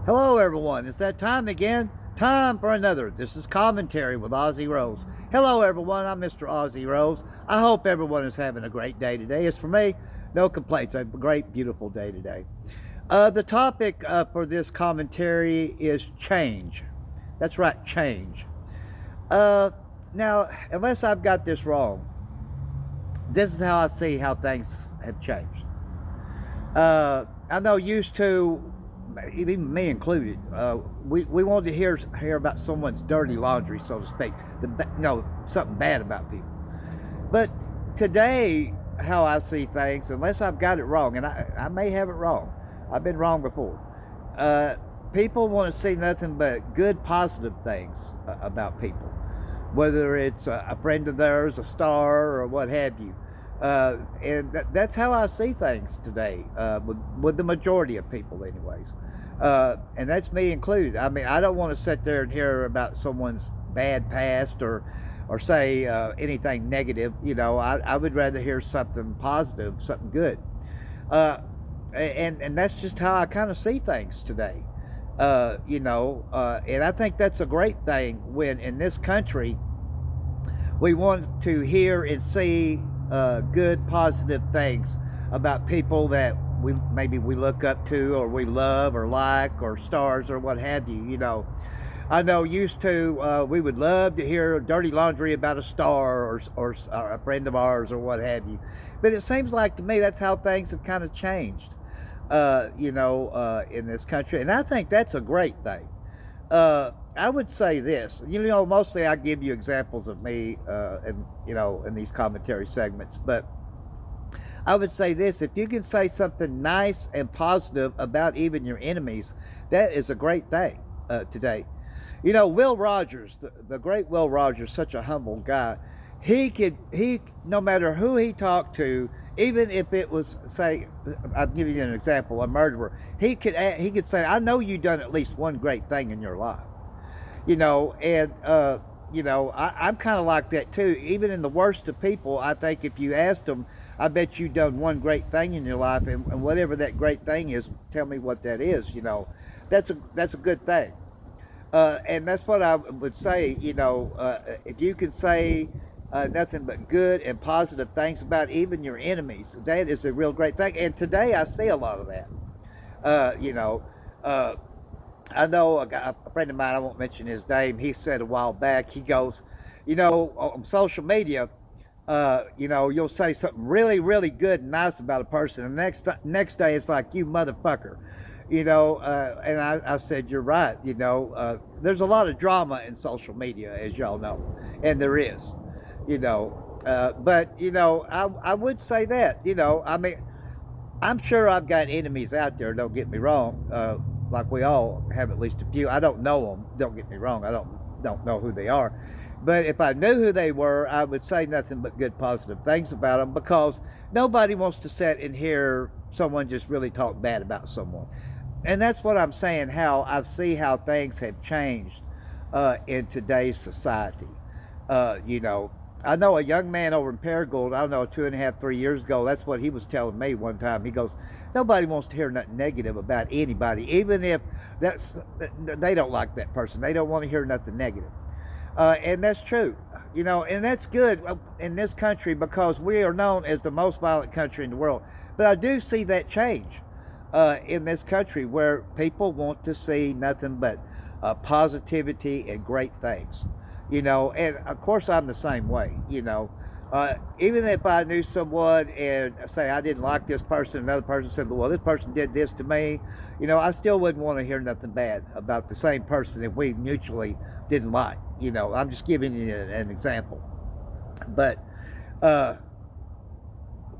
Hello, everyone. It's that time again. Time for another. This is Commentary with Ozzy Rose. Hello, everyone. I'm Mr. Ozzy Rose. I hope everyone is having a great day today. As for me, no complaints. I have a great, beautiful day today. The topic for this commentary is change. That's right, change. Uh, Now, unless I've got this wrong, this is how I see how things have changed. I know used to, even me included, we wanted to hear about someone's dirty laundry, so to speak. Something bad about people. But today, how I see things, unless I've got it wrong, and I may have it wrong, I've been wrong before. Uh, People want to see nothing but good, positive things about people, whether it's a friend of theirs, a star, or what have you. That's how I see things today, with the majority of people, anyways. And that's me included. I mean, I don't want to sit there and hear about someone's bad past or say anything negative. I would rather hear something positive, something good. Uh, and that's just how I kind of see things today. And I think that's a great thing when in this country we want to hear and see good, positive things about people that we look up to or we love or like or stars or what have you. I know used to we would love to hear dirty laundry about a star or a friend of ours or what have you. But it seems like to me that's how things have kind of changed, in this country, and I think that's a great thing. I would say this. Mostly I give you examples of me, in these commentary segments. But I would say this: if you can say something nice and positive about even your enemies, that is a great thing today. Will Rogers, the great Will Rogers, such a humble guy. No matter who he talked to, even if it was, say, I'll give you an example, a murderer, he could say, "I know you've done at least one great thing in your life." I'm kind of like that too. Even in the worst of people, I think if you asked them, I bet you've done one great thing in your life, and whatever that great thing is, tell me what that is. That's a good thing. And that's what I would say. If you can say nothing but good and positive things about even your enemies, that is a real great thing. And today I see a lot of that. Uh, you know, uh, I know a friend of mine, I won't mention his name, he said a while back, he goes, on social media, you'll say something really, really good and nice about a person, and next day it's like, you motherfucker. And I said, you're right. There's a lot of drama in social media, as y'all know, and there is, but, I would say that, I mean, I'm sure I've got enemies out there. Don't get me wrong. Like we all have at least a few. I don't know them. Don't get me wrong. I don't know who they are. But if I knew who they were, I would say nothing but good, positive things about them, because nobody wants to sit and hear someone just really talk bad about someone. And that's what I'm saying. How I see how things have changed in today's society. Uh, you know, I know a young man over in Paragould, I don't know, 2.5, 3 years ago, that's what he was telling me one time. He goes, nobody wants to hear nothing negative about anybody, even if they don't like that person. They don't want to hear nothing negative. And that's true, and that's good in this country because we are known as the most violent country in the world. But I do see that change in this country where people want to see nothing but positivity and great things. And of course I'm the same way. Even if I knew someone and say I didn't like this person, another person said, well, this person did this to me, I still wouldn't want to hear nothing bad about the same person if we mutually didn't like. I'm just giving you an example. But uh,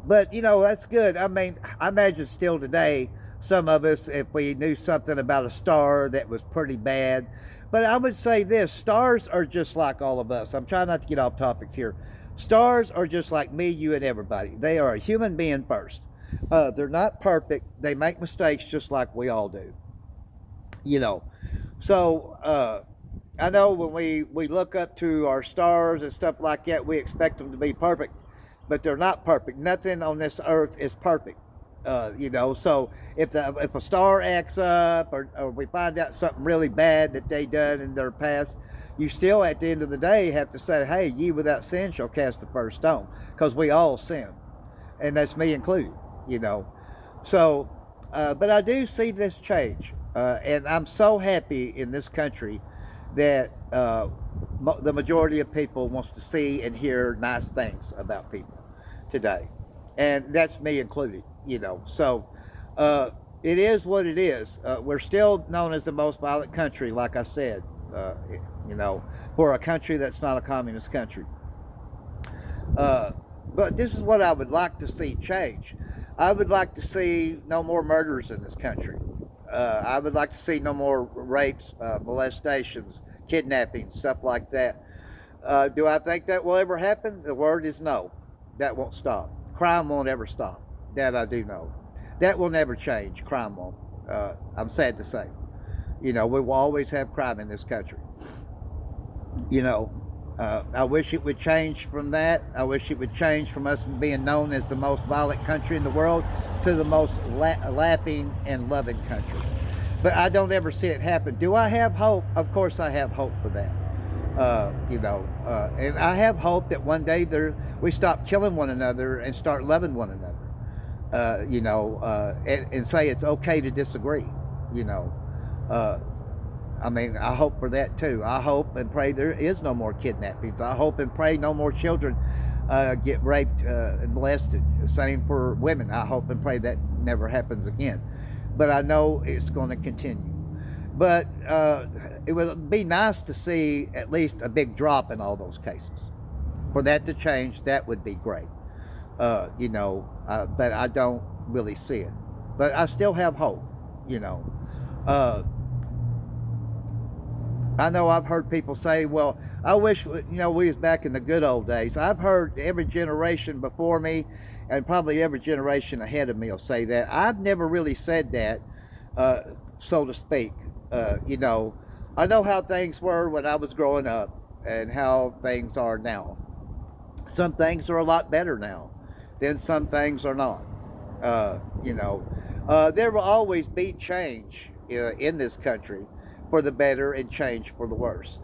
that's good. I mean, I imagine still today, some of us, if we knew something about a star that was pretty bad. But I would say this: stars are just like all of us. I'm trying not to get off topic here. Stars are just like me, you, and everybody. They are a human being first. They're not perfect. They make mistakes just like we all do. You know, so I know when we look up to our stars and stuff like that, we expect them to be perfect, but they're not perfect. Nothing on this earth is perfect. You know, so if a star acts up, or we find out something really bad that they done in their past, you still at the end of the day have to say, hey, ye without sin shall cast the first stone, because we all sin, and that's me included. You know, so but I do see this change, and I'm so happy in this country that the majority of people wants to see and hear nice things about people today, and that's me included. You know, so it is what it is. We're still known as the most violent country, like I said. You know, for a country that's not a communist country. But this is what I would like to see change. I would like to see no more murders in this country. I would like to see no more rapes, molestations, kidnappings, stuff like that. Do I think that will ever happen? The word is no. That won't stop. Crime won't ever stop. That I do know. That will never change. Crime won't. I'm sad to say. You know, we will always have crime in this country. You know, I wish it would change from that. I wish it would change from us being known as the most violent country in the world to the most laughing and loving country. But I don't ever see it happen. Do I have hope? Of course I have hope for that. You know, and I have hope that one day we stop killing one another and start loving one another. You know, and say it's okay to disagree. You know, I mean, I hope for that too. I hope and pray there is no more kidnappings. I hope and pray no more children get raped and molested. Same for women. I hope and pray that never happens again. But I know it's going to continue. But it would be nice to see at least a big drop in all those cases. For that to change, that would be great. You know, but I don't really see it. But I still have hope, you know. I know I've heard people say, well, I wish, you know, we was back in the good old days. I've heard every generation before me and probably every generation ahead of me will say that. I've never really said that, so to speak. You know, I know how things were when I was growing up and how things are now. Some things are a lot better now than some things are not. You know, there will always be change in this country for the better and change for the worse.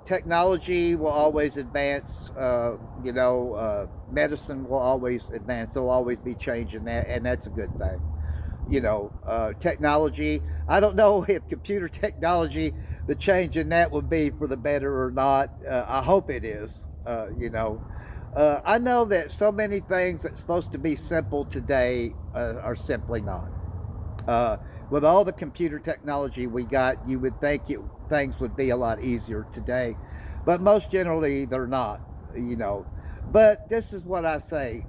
Technology will always advance. You know, medicine will always advance. There'll always be change in that, and that's a good thing. You know, technology, I don't know if computer technology, the change in that would be for the better or not. I hope it is. You know, I know that so many things that's supposed to be simple today are simply not. With all the computer technology we got, you would think things would be a lot easier today, but most generally they're not, you know. But this is what I say,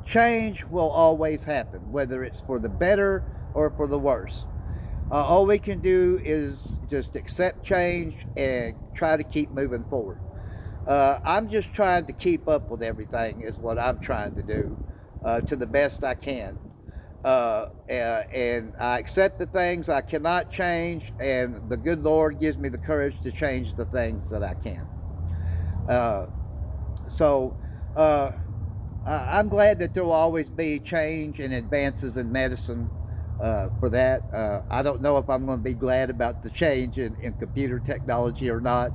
change will always happen, whether it's for the better or for the worse. All we can do is just accept change and try to keep moving forward. I'm just trying to keep up with everything is what I'm trying to do, to the best I can. And I accept the things I cannot change, and the good Lord gives me the courage to change the things that I can. So I'm glad that there will always be change and advances in medicine for that. I don't know if I'm going to be glad about the change in computer technology or not,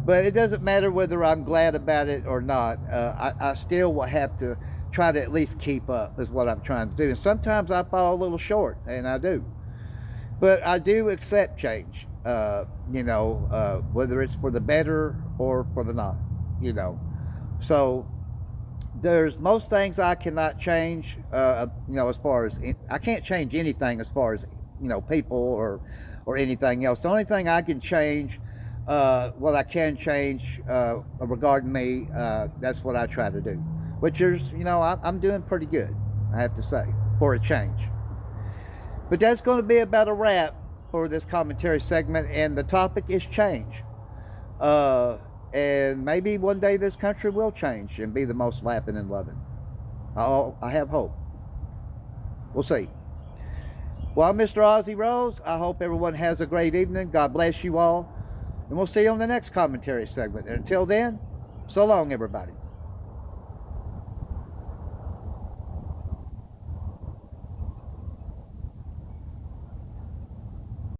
but it doesn't matter whether I'm glad about it or not. I still will have to try to at least keep up is what I'm trying to do. And sometimes I fall a little short, and I do. But I do accept change, you know, whether it's for the better or for the not, you know. So there's most things I cannot change, you know, as far as, I can't change anything as far as, you know, people or anything else. The only thing I can change, what I can change regarding me, that's what I try to do. Which is, you know, I'm doing pretty good, I have to say, for a change. But that's going to be about a wrap for this commentary segment, and the topic is change. And maybe one day this country will change and be the most laughing and loving. I have hope. We'll see. Well, I'm Mr. Ozzy Rose. I hope everyone has a great evening. God bless you all. And we'll see you on the next commentary segment. And until then, so long, everybody.